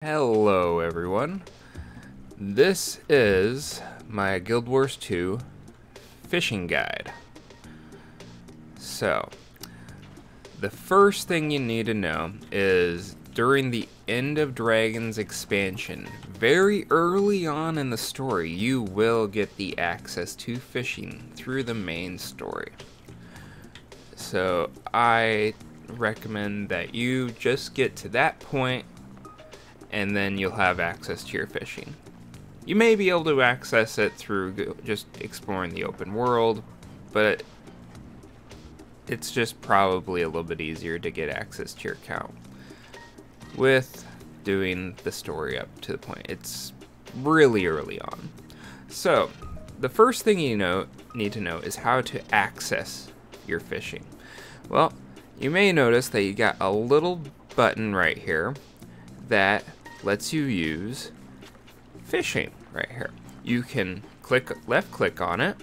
Hello everyone, this is my Guild Wars 2 fishing guide. So, the first thing you need to know is during the End of Dragons expansion, very early on in the story, you will get the access to fishing through the main story. So, I recommend that you just get to that point and then you'll have access to your fishing. You may be able to access it through just exploring the open world, but it's just probably a little bit easier to get access to your account with doing the story up to the point. It's really early on. So, the first thing you need to know is how to access your fishing. Well, you may notice that you got a little button right here that lets you use fishing right here. You can left click on it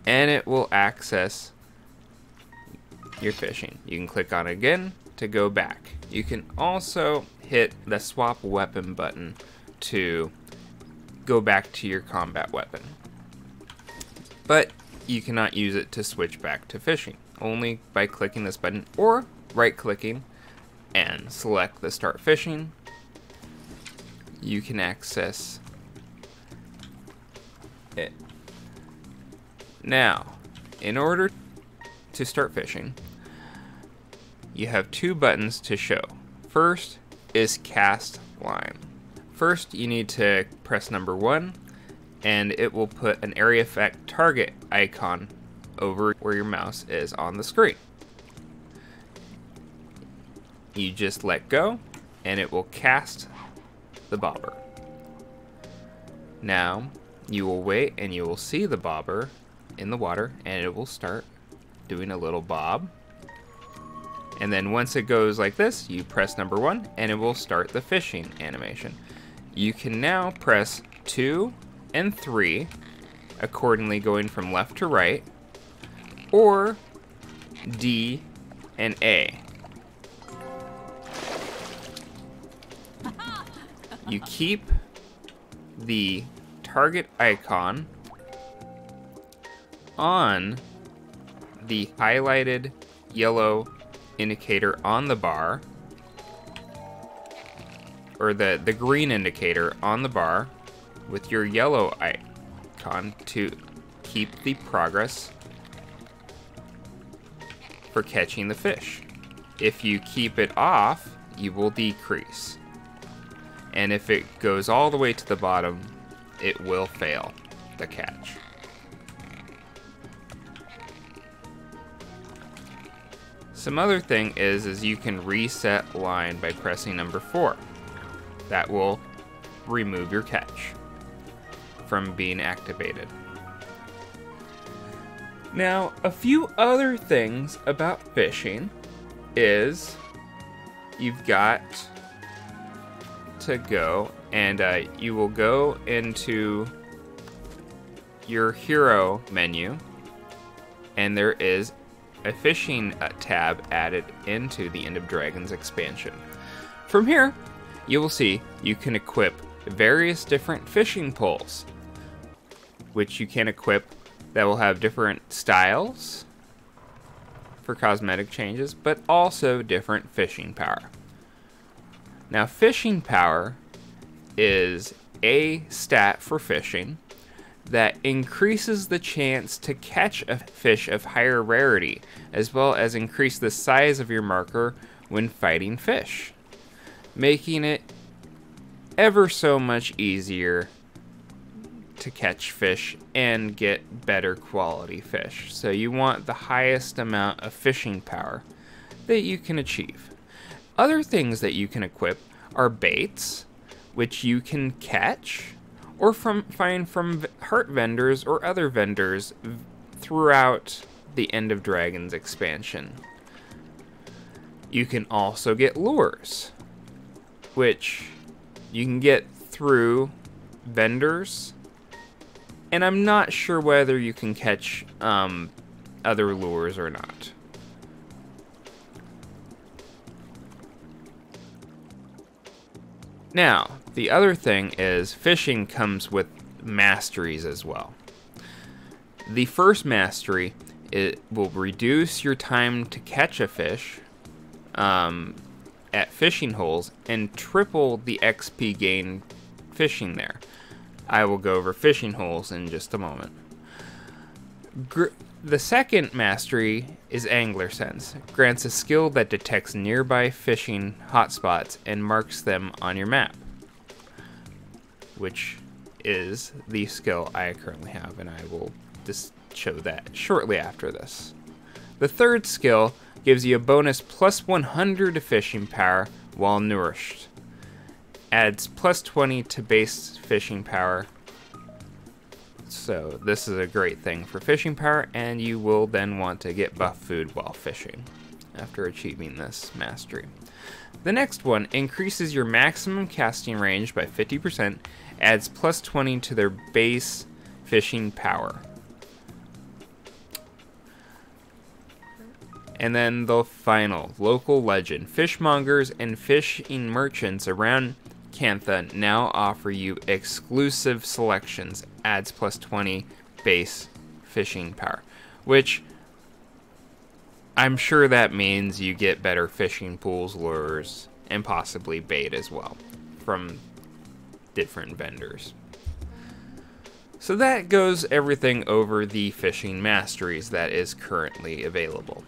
and it will access your fishing. You can click on it again to go back. You can also hit the swap weapon button to go back to your combat weapon. But you cannot use it to switch back to fishing, only by clicking this button or right clicking and select the start fishing. You can access it. Now, in order to start fishing, you have two buttons to show. First is cast line. First, you need to press number 1 and it will put an area effect target icon over where your mouse is on the screen. You just let go and it will cast the bobber. Now you will wait and you will see the bobber in the water and it will start doing a little bob. And then once it goes like this, you press number 1 and it will start the fishing animation. You can now press 2 and 3 accordingly, going from left to right, or D and A. You keep the target icon on the highlighted yellow indicator on the bar, or the green indicator on the bar with your yellow icon to keep the progress for catching the fish. If you keep it off, you will decrease. And if it goes all the way to the bottom, it will fail the catch. Some other thing is you can reset line by pressing number 4. That will remove your catch from being activated. Now, a few other things about fishing is you've got to go and you will go into your hero menu and there is a fishing tab added into the End of Dragons expansion. From here you will see you can equip various different fishing poles, which you can equip that will have different styles for cosmetic changes, but also different fishing power. Now, fishing power is a stat for fishing that increases the chance to catch a fish of higher rarity, as well as increase the size of your marker when fighting fish, making it ever so much easier to catch fish and get better quality fish. So you want the highest amount of fishing power that you can achieve. Other things that you can equip are baits, which you can catch or find from heart vendors or other vendors throughout the End of Dragons expansion. You can also get lures, which you can get through vendors, and I'm not sure whether you can catch other lures or not. Now, the other thing is fishing comes with masteries as well. The first mastery, it will reduce your time to catch a fish at fishing holes and triple the XP gain fishing there. I will go over fishing holes in just a moment. The second mastery is Angler Sense. Grants a skill that detects nearby fishing hotspots and marks them on your map, which is the skill I currently have, and I will just show that shortly after this. The third skill gives you a bonus plus 100 to fishing power while nourished. Adds plus 20 to base fishing power. So this is a great thing for fishing power, and you will then want to get buff food while fishing after achieving this mastery. The next one increases your maximum casting range by 50%, adds plus 20 to their base fishing power. And then the final, local legend. Fishmongers and fishing merchants around Cantha now offer you exclusive selections, adds plus 20 base fishing power, which I'm sure that means you get better fishing pools, lures, and possibly bait as well from different vendors. So that goes everything over the fishing masteries that is currently available.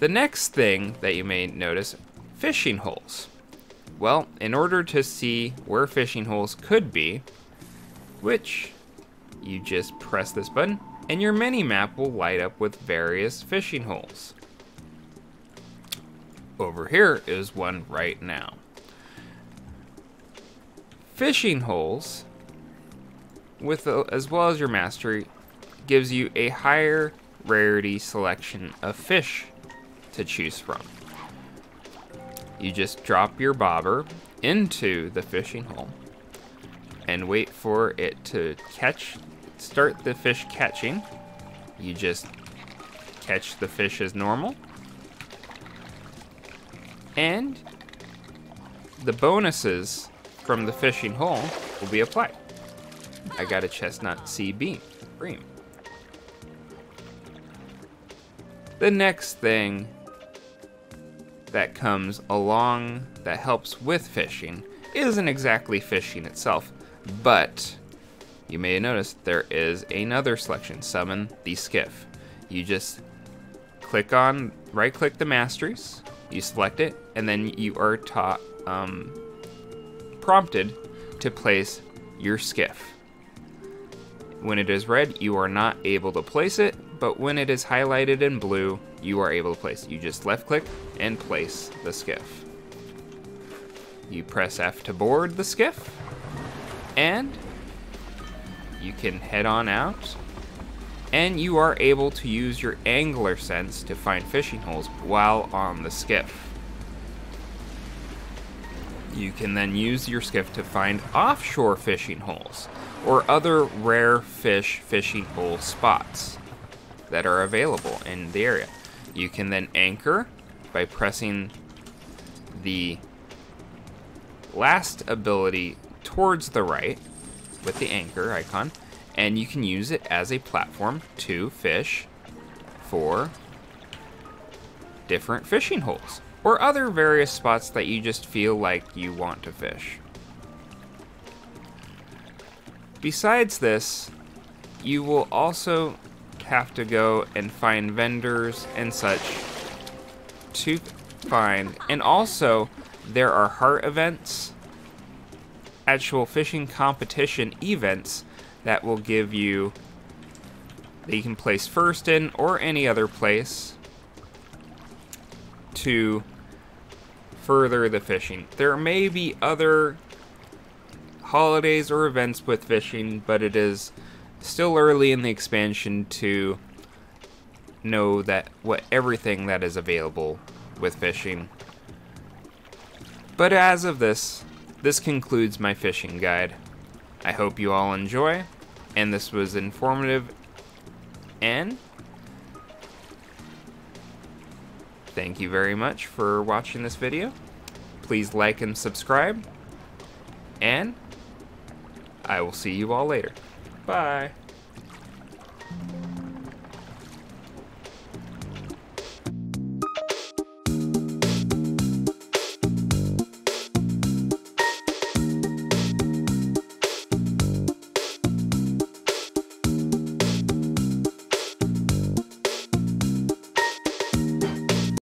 The next thing that you may notice, fishing holes. Well, in order to see where fishing holes could be, which you just press this button, and your mini-map will light up with various fishing holes. Over here is one right now. Fishing holes, as well as your mastery, gives you a higher rarity selection of fish to choose from. You just drop your bobber into the fishing hole and wait for it to start the fish catching. You just catch the fish as normal, and the bonuses from the fishing hole will be applied. I got a chestnut sea bream. The next thing that comes along that helps with fishing isn't exactly fishing itself, but you may have noticed there is another selection, summon the Skiff. You just right-click the masteries, you select it, and then you are prompted to place your Skiff. When it is red, you are not able to place it, but when it is highlighted in blue, you are able to place it. You just left-click and place the Skiff. You press F to board the Skiff, and you can head on out, and you are able to use your angler sense to find fishing holes while on the Skiff. You can then use your Skiff to find offshore fishing holes or other rare fish fishing hole spots that are available in the area. You can then anchor by pressing the last ability towards the right with the anchor icon, and you can use it as a platform to fish for different fishing holes or other various spots that you just feel like you want to fish. Besides this, you will also have to go and find vendors and such to find, and also there are heart events, actual fishing competition events that will give you, that you can place first in or any other place to further the fishing. There may be other holidays or events with fishing, but it is still early in the expansion to know that everything that is available with fishing. But as of this concludes my fishing guide. I hope you all enjoy, and this was informative, and thank you very much for watching this video. Please like and subscribe, And I will see you all later. Bye.